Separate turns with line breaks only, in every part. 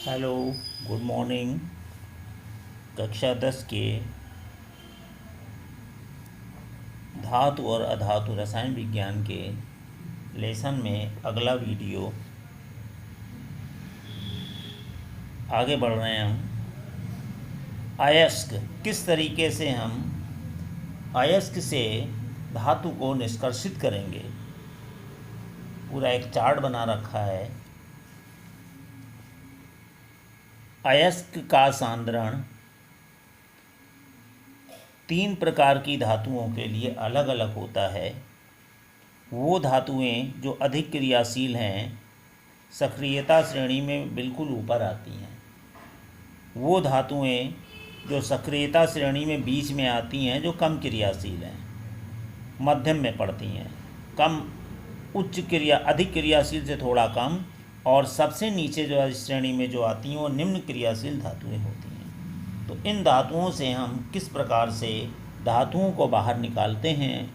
Hello, good morning. कक्षा 10 के धातु और अधातु रसायन विज्ञान के लेसन में अगला वीडियो आगे बढ़ रहे हैं हम। अयस्क, किस तरीके से हम अयस्क से धातु को निष्कर्षित करेंगे, पूरा एक चार्ट बना रखा है। अयस्क का सांद्रण 3 प्रकार की धातुओं के लिए अलग अलग होता है। वो धातुएं जो अधिक क्रियाशील हैं, सक्रियता श्रेणी में बिल्कुल ऊपर आती हैं। वो धातुएं जो सक्रियता श्रेणी में बीच में आती हैं, जो कम क्रियाशील हैं, मध्यम में पड़ती हैं, कम अधिक क्रियाशील से थोड़ा कम, और सबसे नीचे जो श्रेणी में जो आती हैं वो निम्न क्रियाशील धातुएं होती हैं। तो इन धातुओं से हम किस प्रकार से धातुओं को बाहर निकालते हैं,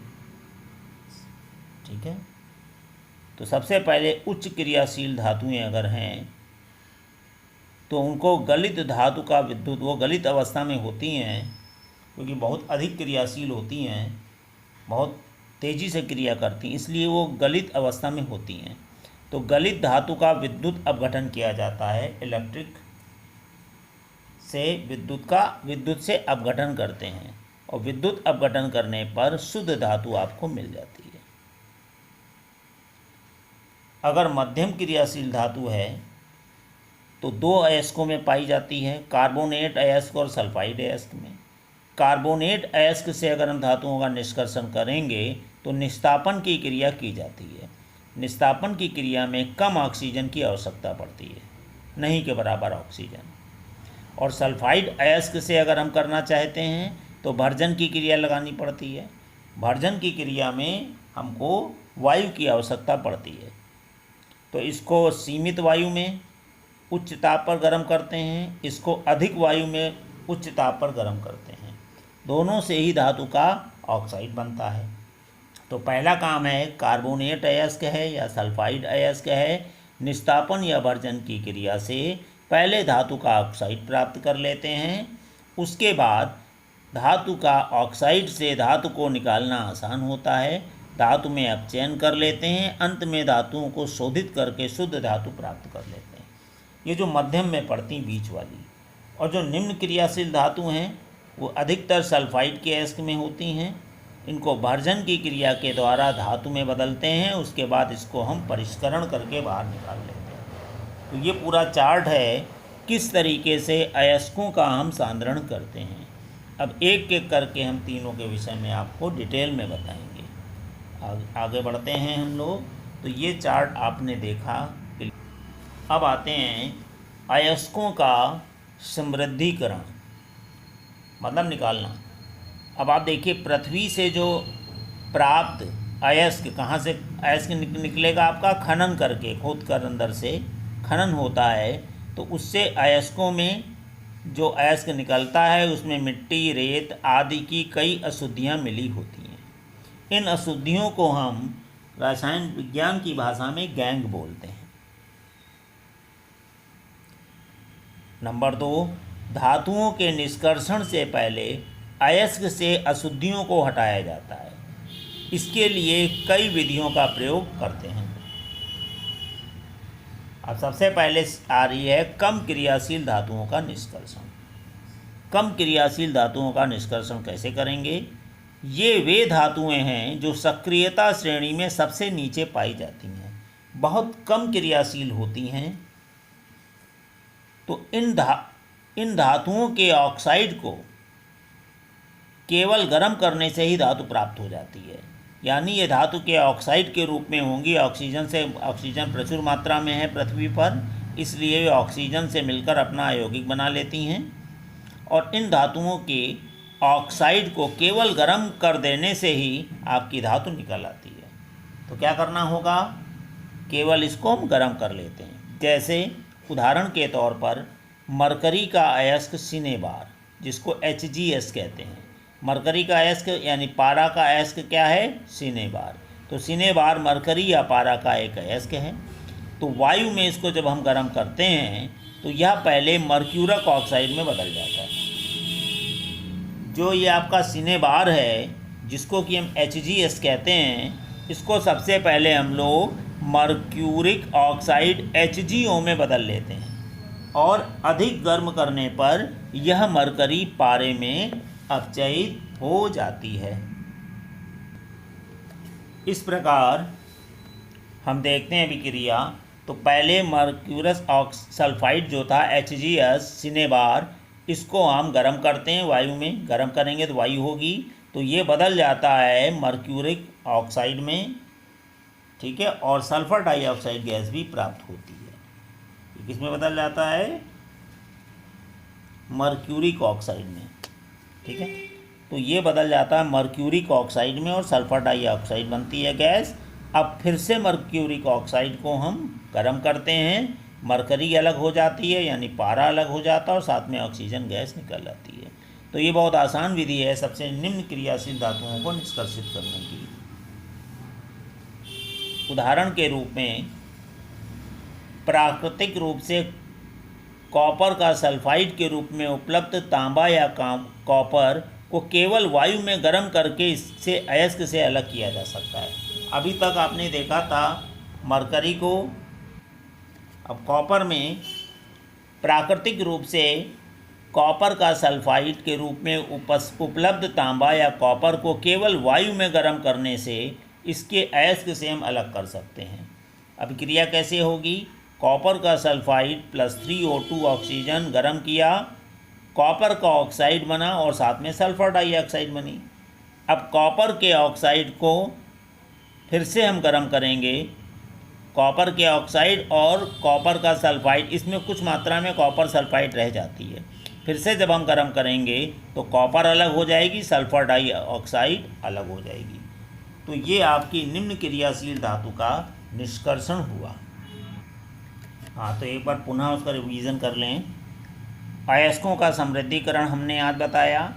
ठीक है। तो सबसे पहले उच्च क्रियाशील धातुएं अगर हैं तो उनको गलित धातु का विद्युत, वो गलित अवस्था में होती हैं क्योंकि बहुत अधिक क्रियाशील होती हैं, बहुत तेज़ी से क्रिया करती हैं, इसलिए वो गलित अवस्था में होती हैं। तो गलित धातु का विद्युत अपघटन किया जाता है। इलेक्ट्रिक से विद्युत से अपघटन करते हैं, और विद्युत अपघटन करने पर शुद्ध धातु आपको मिल जाती है। अगर मध्यम क्रियाशील धातु है तो 2 अयस्कों में पाई जाती है, कार्बोनेट अयस्क और सल्फाइड अयस्क में। कार्बोनेट अयस्क से अगर हम धातुओं का निष्कर्षण करेंगे तो निस्तापन की क्रिया की जाती है। निस्तापन की क्रिया में कम ऑक्सीजन की आवश्यकता पड़ती है, नहीं के बराबर ऑक्सीजन। और सल्फाइड अयस्क से अगर हम करना चाहते हैं तो भर्जन की क्रिया लगानी पड़ती है। भर्जन की क्रिया में हमको वायु की आवश्यकता पड़ती है। तो इसको सीमित वायु में उच्च ताप पर गर्म करते हैं, इसको अधिक वायु में उच्च ताप पर गर्म करते हैं। दोनों से ही धातु का ऑक्साइड बनता है। तो पहला काम है, कार्बोनेट अयस्क है या सल्फाइड अयस्क है, निस्तापन या भर्जन की क्रिया से पहले धातु का ऑक्साइड प्राप्त कर लेते हैं। उसके बाद धातु का ऑक्साइड से धातु को निकालना आसान होता है, धातु में अपचयन कर लेते हैं, अंत में धातुओं को शोधित करके शुद्ध धातु प्राप्त कर लेते हैं। ये जो मध्यम में पड़ती बीच वाली, और जो निम्न क्रियाशील धातु हैं वो अधिकतर सल्फाइड के अयस्क में होती हैं। इनको भर्जन की क्रिया के द्वारा धातु में बदलते हैं, उसके बाद इसको हम परिष्करण करके बाहर निकाल लेते हैं। तो ये पूरा चार्ट है किस तरीके से अयस्कों का हम सांद्रण करते हैं। अब एक एक करके हम तीनों के विषय में आपको डिटेल में बताएंगे। आगे बढ़ते हैं हम लोग। तो ये चार्ट आपने देखा। अब आते हैं अयस्कों का समृद्धिकरण, मतलब निकालना। अब आप देखिए, पृथ्वी से जो प्राप्त अयस्क, कहाँ से अयस्क निकलेगा आपका, खनन करके, खोद कर अंदर से खनन होता है, तो उससे अयस्कों में जो अयस्क निकलता है उसमें मिट्टी, रेत आदि की कई अशुद्धियाँ मिली होती हैं। इन अशुद्धियों को हम रसायन विज्ञान की भाषा में गैंग बोलते हैं। नंबर 2, धातुओं के निष्कर्षण से पहले अयस्क से अशुद्धियों को हटाया जाता है। इसके लिए कई विधियों का प्रयोग करते हैं। अब सबसे पहले आ रही है कम क्रियाशील धातुओं का निष्कर्षण। कम क्रियाशील धातुओं का निष्कर्षण कैसे करेंगे? ये वे धातुएं हैं जो सक्रियता श्रेणी में सबसे नीचे पाई जाती हैं, बहुत कम क्रियाशील होती हैं। तो इन धातुओं के ऑक्साइड को केवल गर्म करने से ही धातु प्राप्त हो जाती है, यानी ये धातु के ऑक्साइड के रूप में होंगी। ऑक्सीजन प्रचुर मात्रा में है पृथ्वी पर, इसलिए वे ऑक्सीजन से मिलकर अपना अयौगिक बना लेती हैं। और इन धातुओं के ऑक्साइड को केवल गर्म कर देने से ही आपकी धातु निकल आती है। तो क्या करना होगा? केवल इसको हम गर्म कर लेते हैं। जैसे उदाहरण के तौर पर मरकरी का अयस्क सिनेबार, जिसको HgS कहते हैं। मरकरी का अयस्क यानी पारा का अयस्क क्या है? सिनेबार। तो सिनेबार मरकरी या पारा का एक अयस्क है। तो वायु में इसको जब हम गर्म करते हैं तो यह पहले मर्क्यूरक ऑक्साइड में बदल जाता है। जो ये आपका सिनेबार है, जिसको कि हम HgS कहते हैं, इसको सबसे पहले हम लोग मर्क्यूरिक ऑक्साइड HgO में बदल लेते हैं और अधिक गर्म करने पर यह मरकरी पारे में अपचयित हो जाती है। इस प्रकार हम देखते हैं विक्रिया। तो पहले मर्क्यूरस सल्फाइड जो था HgS सिनेबार, इसको हम गर्म करते हैं, वायु में गर्म करेंगे तो वायु होगी, तो ये बदल जाता है मर्क्यूरिक ऑक्साइड में, ठीक है, और सल्फर डाइऑक्साइड गैस भी प्राप्त होती है। ये किस में बदल जाता है? मर्क्यूरिक ऑक्साइड में, ठीक है। तो ये बदल जाता है मर्क्यूरिक ऑक्साइड में और सल्फर डाइऑक्साइड बनती है गैस। अब फिर से मर्क्यूरिक ऑक्साइड को हम गर्म करते हैं, मरकरी अलग हो जाती है, यानी पारा अलग हो जाता है और साथ में ऑक्सीजन गैस निकल आती है। तो ये बहुत आसान विधि है सबसे निम्न क्रियाशील धातुओं को निष्कर्षित करने की। उदाहरण के रूप में प्राकृतिक रूप से कॉपर का सल्फाइड के रूप में उपलब्ध तांबा या कॉपर को केवल वायु में गर्म करके इससे अयस्क से अलग किया जा सकता है। अभी तक आपने देखा था मरकरी को। अब कॉपर में प्राकृतिक रूप से कॉपर का सल्फाइड के रूप में उपलब्ध तांबा या कॉपर को केवल वायु में गर्म करने से इसके अयस्क से हम अलग कर सकते हैं। अब क्रिया कैसे होगी? कॉपर का सल्फाइड प्लस 3O2 ऑक्सीजन गर्म किया, कॉपर का ऑक्साइड बना और साथ में सल्फर डाइऑक्साइड बनी। अब कॉपर के ऑक्साइड को फिर से हम गर्म करेंगे, कॉपर के ऑक्साइड और कॉपर का सल्फाइड, इसमें कुछ मात्रा में कॉपर सल्फाइड रह जाती है। फिर से जब हम गर्म करेंगे तो कॉपर अलग हो जाएगी, सल्फर डाइऑक्साइड अलग हो जाएगी। तो ये आपकी निम्न क्रियाशील धातु का निष्कर्षण हुआ। हाँ, तो एक बार पुनः उसका रिवीजन कर लें। अयस्कों का समृद्धिकरण हमने आज बताया।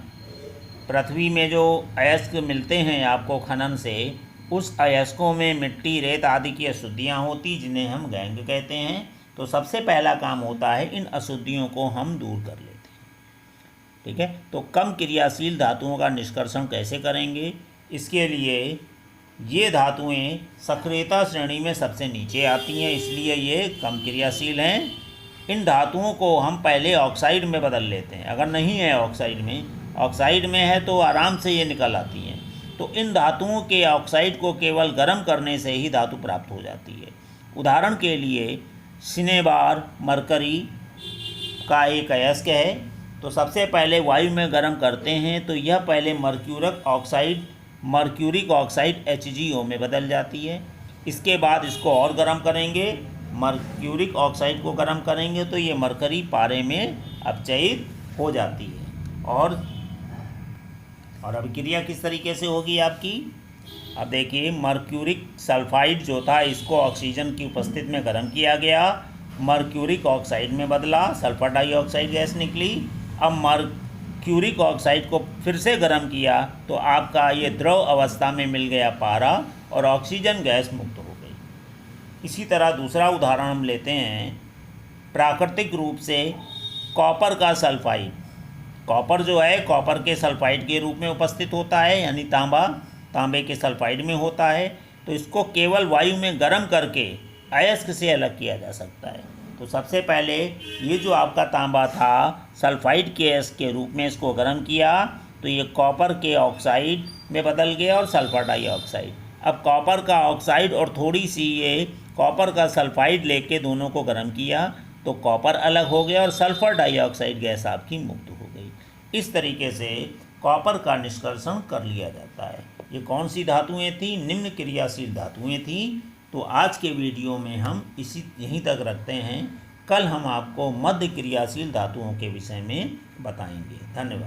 पृथ्वी में जो अयस्क मिलते हैं आपको खनन से, उस अयस्कों में मिट्टी, रेत आदि की अशुद्धियाँ होती, जिन्हें हम गैंग कहते हैं। तो सबसे पहला काम होता है इन अशुद्धियों को हम दूर कर लेते हैं, ठीक है। तो कम क्रियाशील धातुओं का निष्कर्षण कैसे करेंगे? इसके लिए ये धातुएं सक्रियता श्रेणी में सबसे नीचे आती हैं, इसलिए ये कम क्रियाशील हैं। इन धातुओं को हम पहले ऑक्साइड में बदल लेते हैं। अगर नहीं है ऑक्साइड में है तो आराम से ये निकल आती हैं। तो इन धातुओं के ऑक्साइड को केवल गर्म करने से ही धातु प्राप्त हो जाती है। उदाहरण के लिए सिनेबार मरकरी का एक अयस्क है, तो सबसे पहले वायु में गर्म करते हैं तो यह पहले मर्क्यूरिक ऑक्साइड HgO में बदल जाती है। इसके बाद इसको और गर्म करेंगे, मर्क्यूरिक ऑक्साइड को गर्म करेंगे तो ये मरकरी पारे में अपचयित हो जाती है। और अभिक्रिया किस तरीके से होगी आपकी? अब देखिए, मर्क्यूरिक सल्फाइड जो था इसको ऑक्सीजन की उपस्थिति में गर्म किया गया, मर्क्यूरिक ऑक्साइड में बदला, सल्फर डाइऑक्साइड गैस निकली। अब मर्क्यूरिक ऑक्साइड को फिर से गर्म किया तो आपका ये द्रव अवस्था में मिल गया पारा और ऑक्सीजन गैस मुक्त हो गई। इसी तरह दूसरा उदाहरण हम लेते हैं। प्राकृतिक रूप से कॉपर का सल्फाइड, कॉपर जो है कॉपर के सल्फाइड के रूप में उपस्थित होता है, यानी तांबे के सल्फाइड में होता है। तो इसको केवल वायु में गर्म करके अयस्क से अलग किया जा सकता है। तो सबसे पहले ये जो आपका तांबा था सल्फाइड के अयस्क के रूप में इसको गर्म किया तो ये कॉपर के ऑक्साइड में बदल गया और सल्फर डाइऑक्साइड। अब कॉपर का ऑक्साइड और थोड़ी सी ये कॉपर का सल्फाइड लेके दोनों को गर्म किया तो कॉपर अलग हो गया और सल्फर डाइऑक्साइड गैस आपकी मुक्त हो गई। इस तरीके से कॉपर का निष्कर्षण कर लिया जाता है। ये कौन सी धातुएं थी? निम्न क्रियाशील धातुएं थी। तो आज के वीडियो में हम यहीं तक रखते हैं। कल हम आपको मध्य क्रियाशील धातुओं के विषय में बताएंगे। धन्यवाद।